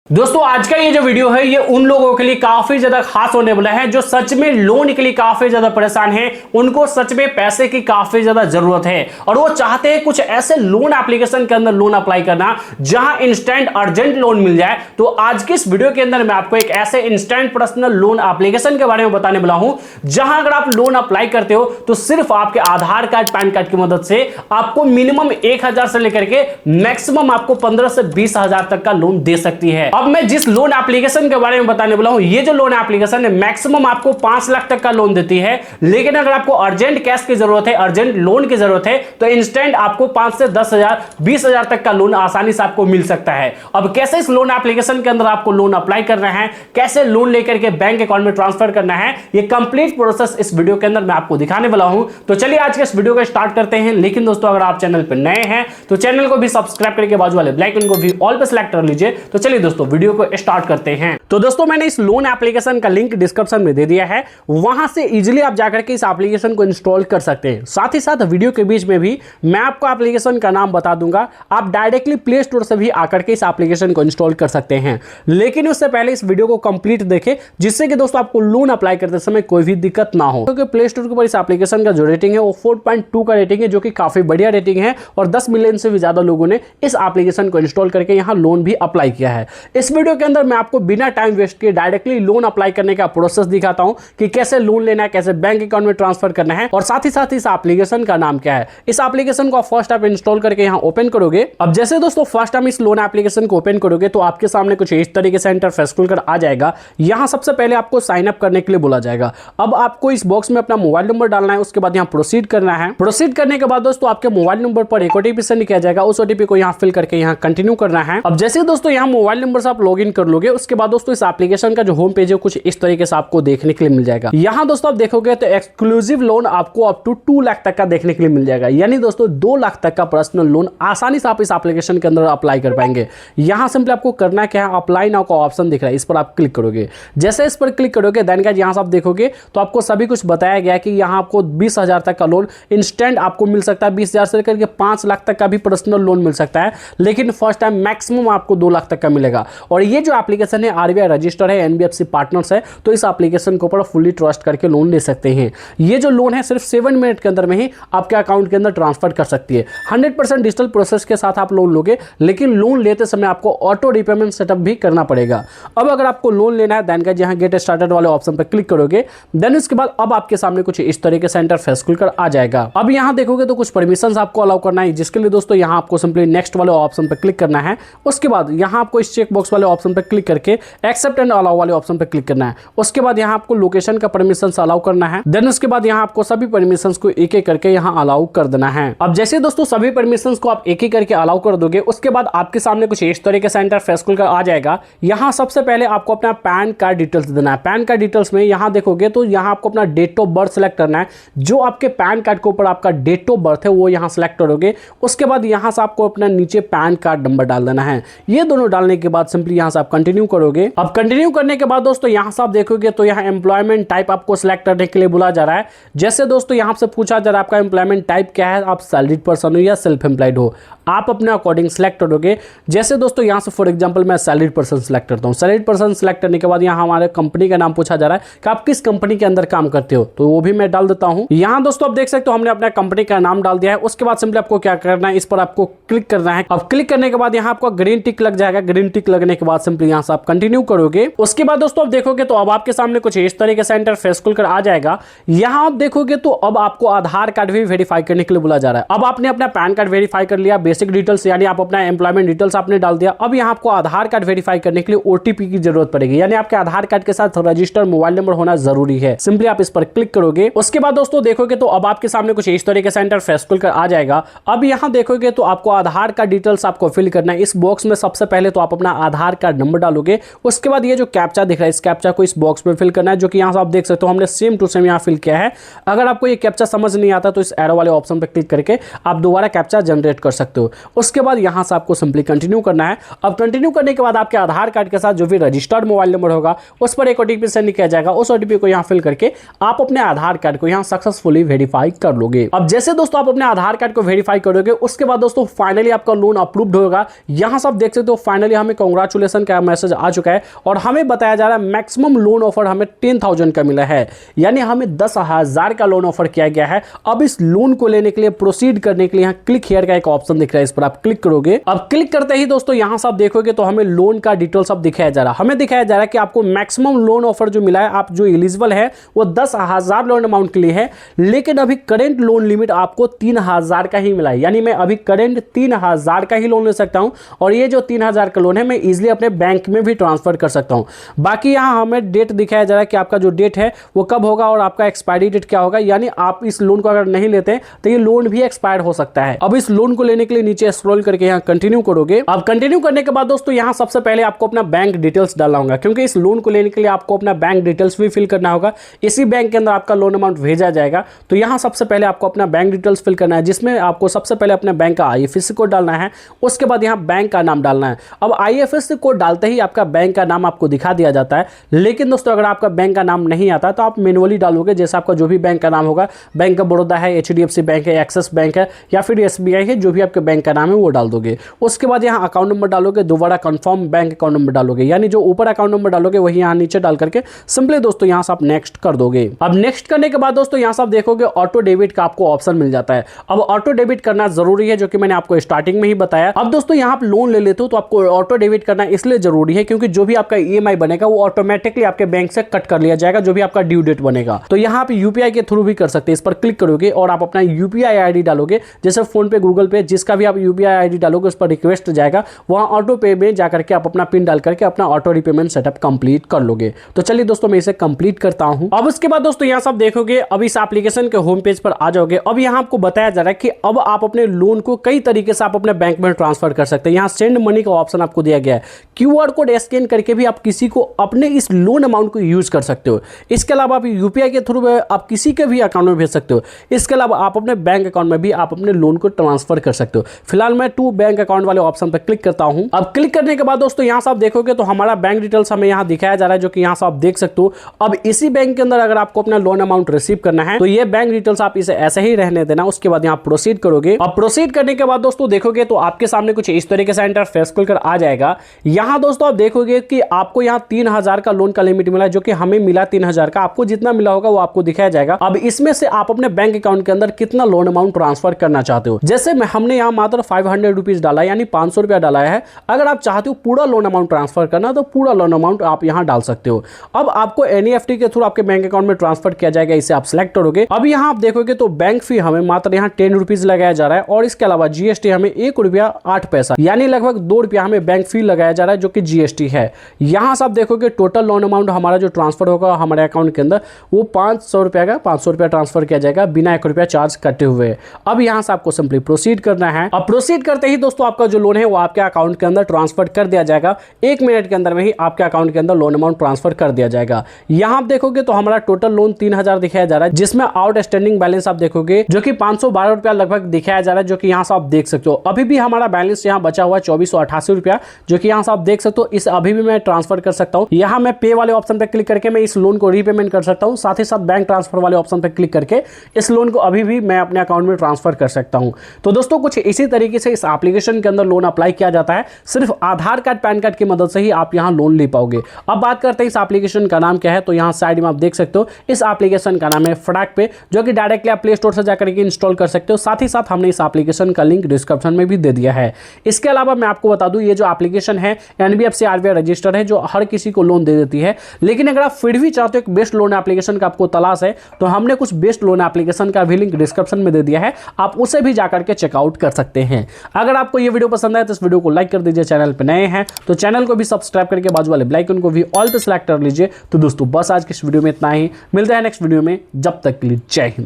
दोस्तों आज का ये जो वीडियो है ये उन लोगों के लिए काफी ज्यादा खास होने वाला है जो सच में लोन के लिए काफी ज्यादा परेशान है। उनको सच में पैसे की काफी ज्यादा जरूरत है और वो चाहते हैं कुछ ऐसे लोन एप्लीकेशन के अंदर लोन अप्लाई करना जहां इंस्टेंट अर्जेंट लोन मिल जाए। तो आज की इस वीडियो के अंदर मैं आपको एक ऐसे इंस्टेंट पर्सनल लोन एप्लीकेशन के बारे में बताने वाला हूं जहां अगर आप लोन अप्लाई करते हो तो सिर्फ आपके आधार कार्ड पैन कार्ड की मदद से आपको मिनिमम 1000 से लेकर के मैक्सिमम आपको 15 से 20,000 तक का लोन दे सकती है। अब मैं जिस लोन एप्लीकेशन के बारे में बताने वाला हूं ये जो लोन एप्लीकेशन है मैक्सिमम आपको 5 लाख तक का लोन देती है, लेकिन अगर आपको अर्जेंट कैश की जरूरत है, अर्जेंट लोन की जरूरत है तो इंस्टेंट आपको 5 से 10,000 20,000 तक का लोन आसानी से आपको मिल सकता है। अब कैसे इस लोन एप्लीकेशन के अंदर आपको लोन अप्लाई करना है, कैसे लोन लेकर के बैंक अकाउंट में ट्रांसफर करना है, ये कंप्लीट प्रोसेस इस वीडियो के अंदर मैं आपको दिखाने वाला हूं। तो चलिए आज के इस वीडियो को स्टार्ट करते हैं। लेकिन दोस्तों अगर आप चैनल पर नए हैं तो चैनल को भी सब्सक्राइब करके बाजू वाले बेल आइकन को भी ऑल पे सेलेक्ट कर लीजिए। तो चलिए दोस्तों वीडियो को स्टार्ट करते हैं। तो दोस्तों मैंने इस लोन एप्लीकेशन का लिंक डिस्क्रिप्शन में दे दिया है, वहां से इजीली आप जाकर के इस एप्लीकेशन को इंस्टॉल कर सकते हैं। साथ ही साथ वीडियो के बीच में भी मैं आपको एप्लीकेशन का नाम बता दूंगा, आप डायरेक्टली प्ले स्टोर से भी आकर के इस एप्लीकेशन को इंस्टॉल कर सकते हैं। लेकिन उससे पहले इस वीडियो को कंप्लीट देखें जिससे कि दोस्तों आपको लोन अप्लाई करते समय कोई भी दिक्कत ना हो, क्योंकि प्ले स्टोर के ऊपर इस एप्लीकेशन का जो रेटिंग है वो 4.2 का रेटिंग है, जो कि काफी बढ़िया रेटिंग है और 10 मिलियन से भी ज्यादा लोगों ने इस एप्लीकेशन को इंस्टॉल करके यहां लोन भी अप्लाई किया है। इस वीडियो के अंदर मैं आपको बिना टाइम वेस्ट किए डायरेक्टली लोन अप्लाई करने का प्रोसेस दिखाता हूं कि कैसे लोन लेना है, कैसे बैंक अकाउंट में ट्रांसफर करना है और साथ ही साथ इस एप्लीकेशन का नाम क्या है। इस एप्लीकेशन को आप फर्स्ट आप इंस्टॉल करके यहां ओपन करोगे। अब जैसे दोस्तों फर्स्ट टाइम इस लोन एप्लीकेशन को ओपन करोगे तो आपके सामने कुछ इस तरीके से इंटरफेस खुलकर आ जाएगा। यहां सबसे पहले आपको साइन अप करने के लिए बोला जाएगा। अब आपको इस बॉक्स में अपना मोबाइल नंबर डालना है, उसके बाद यहां प्रोसीड करना है। प्रोसीड करने के बाद दोस्तों आपके मोबाइल नंबर पर एक ओटीपी सेंड किया जाएगा, उस ओटीपी को यहां फिल करके यहां कंटिन्यू करना है। अब जैसे दोस्तों यहां मोबाइल नंबर से आप लॉग इन कर लोगे उसके बाद दोस्तों इस एप्लीकेशन का जो होम पेज है कुछ इस तरीके से आपको देखने के लिए मिल जाएगा। यहां दोस्तों आप देखोगे तो एक्सक्लूसिव लोन आपको अप टू 2 लाख तक का देखने के लिए मिल जाएगा, यानी दोस्तों 2 लाख तक का पर्सनल लोन आसानी से आप इस एप्लीकेशन के अंदर अप्लाई कर पाएंगे। यहां सिंपली आपको करना क्या है, अप्लाई नाउ का ऑप्शन दिख रहा है, इस पर आप क्लिक करोगे। जैसे इस पर क्लिक करोगे देन गाइस यहां से आप देखोगे तो आपको सभी कुछ बताया गया कि यहां आपको 20,000 तक का लोन इंस्टेंट आपको मिल सकता है, 20,000 से लेकर के 5 लाख तक का भी पर्सनल लोन मिल सकता है, लेकिन फर्स्ट टाइम मैक्सिमम आपको 2 लाख तक का मिलेगा। और ये जो एप्लीकेशन है आरबीआई रजिस्टर है, एनबीएफसी पार्टनर्स है, तो इस एप्लीकेशन के ऊपर फुली ट्रस्ट करके लोन ले सकते हैं। ये जो लोन है सिर्फ 7 मिनट के अंदर में ही आपके अकाउंट के अंदर ट्रांसफर कर सकती है। 100% डिजिटल प्रोसेस के साथ आप लोन लोगे, लेकिन लोन लेते समय आपको ऑटो रिपेमेंट सेटअप भी करना पड़ेगा। अब अगर आपको लोन लेना है देन गाइस यहां गेट स्टार्टेड वाले ऑप्शन पर क्लिक करोगे। देन उसके बाद अब आपके सामने कुछ इस तरीके से इंटरफेस खुलकर आ जाएगा। अब यहां देखोगे तो कुछ परमिशंस आपको अलाउ करना है, जिसके लिए दोस्तों यहां आपको सिंपली नेक्स्ट वाले ऑप्शन पर क्लिक करना है। उसके बाद यहां आपको इस चेक बॉक्स वाले ऑप्शन पर क्लिक करके एक्सेप्ट एंड अलाउ वाले ऑप्शन पर क्लिक करना है। उसके बाद यहां आपको लोकेशन का परमिशन अलाउ करना है। देन उसके बाद यहां आपको सभी परमिशंस को एक एक करके यहां अलाउ कर देना है। अब जैसे दोस्तों सभी परमिशंस को आप एक एक करके अलाउ कर दोगे उसके बाद आपके सामने कुछ इस तरीके से इंटरफेस खुलकर आ जाएगा। यहां सबसे पहले आपको अपना पैन कार्ड डिटेल्स देना है। पैन कार्ड डिटेल्स में यहां देखोगे तो यहां आपको अपना डेट ऑफ बर्थ सेलेक्ट करना है। जो आपके पैन कार्ड के ऊपर आपका डेट ऑफ बर्थ है वो यहां सेलेक्ट करोगे। उसके बाद यहां से आपको अपना नीचे पैन कार्ड नंबर डाल देना है। ये दोनों डालने के बाद सिंपली यहां से आप कंटिन्यू करोगे। अब कंटिन्यू करने के बाद दोस्तों यहां से आप देखोगे तो यहां एम्प्लॉयमेंट टाइप आपको सिलेक्ट करने के लिए बोला जा रहा है। जैसे दोस्तों यहां से पूछा जा रहा है आपका एम्प्लॉयमेंट टाइप क्या है, आप सैलरीड पर्सन हो या सेल्फ एम्प्लॉयड हो, आप अपने अकॉर्डिंग सिलेक्ट करोगे। जैसे दोस्तों यहां से फॉर एग्जांपल मैं सैलरीड पर्सन सिलेक्ट करता हूं। सैलरीड पर्सन सिलेक्ट करने के बाद यहां हमारे कंपनी का नाम पूछा जा रहा है कि आप किस कंपनी के अंदर काम करते हो, तो वो भी मैं डाल देता हूं। यहां दोस्तों आप देख सकते हो हमने अपना कंपनी का नाम डाल दिया है। उसके बाद सिंपली आपको क्या करना है, इस पर आपको क्लिक करना है। अब क्लिक करने के बाद यहां आपको ग्रीन टिक लग जाएगा। ग्रीन टिक लगने के बाद सिंपली यहां से आप कंटिन्यू करोगे। उसके बाद दोस्तों आप देखोगे तो अब आपके सामने कुछ इस तरीके से इंटरफेस खुलकर आ जाएगा। यहां आप देखोगे तो अब आपको आधार कार्ड भी वेरीफाई करने के लिए बोला जा रहा है। अब आपने अपना पैन कार्ड वेरीफाई कर लिया, बेसिक डिटेल्स यानी आप अपना एम्प्लॉयमेंट डिटेल्स आपने डाल दिया। अब यहां आपको आधार कार्ड वेरीफाई करने के लिए ओटीपी की जरूरत पड़ेगी, यानी आपके आधार कार्ड के साथ रजिस्टर मोबाइल नंबर होना जरूरी है। सिंपली आप इस पर क्लिक करोगे। उसके बाद दोस्तों देखोगे तो अब आपके सामने कुछ इस तरीके से इंटरफेस खुलकर आ जाएगा। अब यहां देखोगे तो आपको आधार कार्ड डिटेल्स आपको फिल करना है। इस बॉक्स में सबसे पहले तो आप अपना आधार कार्ड नंबर डालोगे। उसके बाद ये जो कैप्चा दिख रहा है इस कैप्चा को इस बॉक्स में फिल करना है, जो कि यहां से आप देख सकते हो हमने सेम टू सेम यहां फिल किया है। अगर आपको ये कैप्चा समझ नहीं आता तो इस एरो वाले ऑप्शन पर क्लिक करके आप दोबारा कैप्चा जनरेट कर सकते हो। हो। उसके बाद यहाँ से आपको सिंपली कंटिन्यू करना है। अब कंटिन्यू करने के बाद आपके आधार कार्ड के साथ जो भी रजिस्टर्ड मोबाइल नंबर होगा उस पर एक OTP सेंड किया जाएगा। उस OTP को यहाँ फिल करके आप अपने आधार कार्ड को यहाँ सक्सेसफुली वेरीफाई कर लोगे। अब जैसे दोस्तों आप अपने आधार कार्ड को वेरीफाई करोगे उसके बाद दोस्तों फाइनली आपका लोन अप्रूव्ड होगा। यहाँ से आप देख सकते हो फाइनली हमें कांग्रेचुलेशन का मैसेज आ चुका है और हमें बताया जा रहा है मैक्सिमम लोन ऑफर हमें 10,000 का मिला है, यानी हमें 10,000 का लोन ऑफर किया गया है। अब इस लोन को लेने के लिए प्रोसीड करने के लिए यहाँ क्लिक हियर का एक ऑप्शन दिख रहा है, इस पर आप क्लिक करोगे। अब क्लिक करते ही दोस्तों यहाँ से आप देखोगे तो हमें लोन का डिटेल्स अब दिखाया जा रहा है। हमें दिखाया जा रहा है कि आपको मैक्सिमम लोन ऑफर जो मिला है, आप जो एलिजिबल है वो 10,000 लोन अमाउंट के लिए है, लेकिन अभी करेंट लोन लिमिट आपको 3,000 का ही मिला है, यानी मैं अभी करेंट 3,000 का ही लोन ले सकता हूं और ये जो 3,000 का लोन है मैं इजीली अपने बैंक में भी ट्रांसफर कर सकता हूं। बाकी यहां हमें डेट दिखाया जा रहा है कि आपका जो डेट है वो कब होगा और आपका एक्सपायरी डेट क्या होगा, यानी आप इस लोन को अगर नहीं लेते तो ये लोन भी एक्सपायर हो सकता है। अब इस लोन को लेने के लिए नीचे स्क्रॉल करके यहाँ कंटिन्यू करोगे। अब कंटिन्यू करने के बाद दोस्तों यहाँ सबसे पहले आपको अपना बैंक डिटेल्स डालना होगा, क्योंकि इस लोन को लेने के लिए आपको अपना बैंक डिटेल्स भी फिल करना होगा। इसी बैंक के अंदर आपका लोन अमाउंट भेजा जाएगा। तो यहाँ सबसे पहले आपको अपना बैंक डिटेल्स फिल करना है, जिसमें आपको सबसे पहले अपने बैंक का IFSC कोड डालना है। उसके बाद यहाँ बैंक का नाम डालना है। अब IFSC कोड डालते ही आपका बैंक का नाम आपको दिखा दिया जाता है, लेकिन दोस्तों अगर आपका बैंक का नाम नहीं आता तो आप मैनुअली डालोगे, जैसे आपका जो भी बैंक का नाम होगा, बैंक ऑफ बड़ौदा है, HDFC बैंक है, एक्सिस बैंक है या फिर SBI है, जो भी आपके बैंक का नाम है वो डाल दोगे। उसके बाद यहाँ अकाउंट नंबर डालोगे, दोबारा कंफर्म बैंक अकाउंट नंबर डालोगे, यानी जो ऊपर अकाउंट नंबर डालोगे वही यहाँ नीचे डाल करके सिंपली दोस्तों यहाँ से आप नेक्स्ट कर दोगे। अब नेक्स्ट करने के बाद दोस्तों यहाँ से आप देखोगे ऑटो डेबिट का आपको ऑप्शन मिल जाता है। अब ऑटो डेबिट करना जरूरी है, जो कि मैंने आपको स्टार्टिंग में ही बताया। अब दोस्तों यहाँ आप लोन ले लेते हो तो आपको ऑटो डेबिट करना इसलिए जरूरी है क्योंकि जो भी आपका EMI बनेगा वो ऑटोमेटिकली आपके बैंक से कट कर लिया जाएगा, जो भी आपका ड्यू डेट बनेगा। तो यहाँ आप UPI के थ्रू भी कर सकते हैं। इस पर क्लिक करोगे और आप अपना UPI ID डालोगे, जैसे फोन पे, गूगल पे, जिसका भी आप UPI ID डालोगे उस पर रिक्वेस्ट जाएगा, वहाँ ऑटो पे में जाकर के आप अपना पिन डाल करके अपना ऑटो रीपेमेंट सेटअप कंप्लीट कर लोगे। तो चलिए दोस्तों मैं इसे कंप्लीट करता हूँ। अब उसके बाद दोस्तों यहाँ सब देखोगे, अब इस एप्लीकेशन के होम पेज पर आ जाओगे। अब यहाँ आपको बताया जा रहा है कि अब आप अपने लोन को कई तरीके से आप अपने बैंक में ट्रांसफर कर सकते हैं। यहाँ सेंड मनी का ऑप्शन आपको दिया गया है। QR कोड स्कैन करके भी आप किसी को अपने इस लोन अमाउंट को यूज कर सकते हो। इसके अलावा आप UPI के थ्रू आप किसी के भी अकाउंट में भेज सकते हो। इसके अलावा आप अपने बैंक अकाउंट में भी आप अपने लोन को ट्रांसफर कर सकते हो। फिलहाल मैं टू बैंक अकाउंट वाले ऑप्शन पर क्लिक करता हूं। अब क्लिक करने के बाद दोस्तों यहाँ से आप देखोगे तो हमारा बैंक डिटेल्स हमें यहाँ दिखाया जा रहा है, जो कि यहाँ से आप देख सकते हो। अब इसी बैंक के अंदर अगर आपको अपना लोन अमाउंट रिसीव करना है तो ये बैंक डिटेल्स आप इसे ऐसे ही रहने देना। उसके बाद यहाँ प्रोसीड करोगे। अब प्रोसीड करने के बाद दोस्तों देखोगे तो आपके सामने कुछ इस तरीके से इंटरफेस खुलकर आ जाएगा। यहाँ दोस्तों आप देखोगे कि आपको यहाँ 3,000 का लोन का लिमिट मिला है, जो कि हमें मिला 3,000 का। आपको जितना मिला होगा वो आपको दिखाया जाएगा। अब इसमें से आप अपने बैंक अकाउंट के अंदर कितना लोन अमाउंट ट्रांसफर करना चाहते हो। जैसे हमने यहाँ मात्र 500 रुपीज डाला, यानी 500 रुपया डाला है। अगर आप चाहते हो पूरा लोन अमाउंट ट्रांसफर करना तो पूरा लोन अमाउंट आप यहाँ डाल सकते हो। अब आपको NEFT के थ्रू आपके बैंक अकाउंट में ट्रांसफर किया जाएगा, इसे आप सिलेक्ट करोगे। अब यहाँ आप देखोगे तो बैंक फी हमें मात्र यहाँ 10 रुपीज लगाया जा रहा है और इसके अलावा GST हमें 1 रुपया 8 पैसा, यानी लगभग 2 रुपया हमें बैंक फी लगाया जा रहा है, जो कि GST है। यहाँ से आप देखोगे टोटल लोन अमाउंट हमारा जो ट्रांसफर होगा हमारे अकाउंट के अंदर वो 500 रुपया का 500 रुपया ट्रांसफर किया जाएगा बिना 1 रुपया चार्ज कटे हुए। अब यहाँ से आपको सिंपली प्रोसीड करना है। अब प्रोसीड करते ही दोस्तों आपका जो लोन है वो आपके अकाउंट के अंदर ट्रांसफर कर दिया जाएगा। 1 मिनट के अंदर में ही आपके अकाउंट के अंदर लोन अमाउंट ट्रांसफर कर दिया जाएगा। यहाँ आप देखोगे तो हमारा टोटल लोन 3,000 दिखाया जा रहा है, जिसमें आउटस्टैंडिंग बैलेंस आप देखोगे जो कि 512 रुपया लगभग दिखाया जा रहा है, जो कि यहाँ से आप देख सकते हो। अभी भी हमारा बैलेंस यहाँ बचा हुआ 2488 रुपया, जो कि यहाँ से आप देख सकते हो। इस अभी भी मैं ट्रांसफर कर सकता हूँ। यहाँ मैं पे वाले ऑप्शन पर क्लिक करके मैं इस लोन को रीपेमेंट कर सकता हूँ। साथ ही साथ बैंक ट्रांसफर वाले ऑप्शन पर क्लिक करके इस लोन को अभी भी मैं अपने अकाउंट में ट्रांसफर कर सकता हूँ। तो दोस्तों कुछ इसी तरीके से इस एप्लीकेशन के अंदर लोन अप्लाई किया जाता है। सिर्फ आधार कार्ड, पैन कार्ड की मदद से ही आप यहाँ लोन ले पाओगे। अब बात करते हैं इस एप्लीकेशन का नाम क्या है। तो यहाँ साइड में आप देख सकते हो इस एप्लीकेशन का नाम है फटाक पे, जो कि डायरेक्टली आप प्ले स्टोर से जाकर के इंस्टॉल कर सकते हो। साथ ही साथ हमने इस एप्लीकेशन का लिंक डिस्क्रिप्शन में भी दे दिया है। इसके अलावा मैं आपको बता दूं, ये जो एप्लीकेशन है NBFC RBI रजिस्टर्ड है, जो हर किसी को लोन दे देती है। लेकिन अगर आप फिर भी चाहते हो एक बेस्ट लोन एप्लीकेशन का आपको तलाश है, तो हमने कुछ बेस्ट लोन एप्लीकेशन का भी लिंक डिस्क्रिप्शन में दे दिया है। आप उसे भी जाकर के चेकआउट कर सकते हैं। अगर आपको ये वीडियो पसंद आए तो इस वीडियो को लाइक कर दीजिए। चैनल पर नए हैं तो चैनल को भी सब्सक्राइब करके बाजू वाले बेल आइकन को भी ऑल पे सेलेक्ट कर लीजिए। तो दोस्तों बस आज की इस वीडियो में इतना ही। मिलते हैं नेक्स्ट वीडियो में। जब तक के लिए जय हिंद।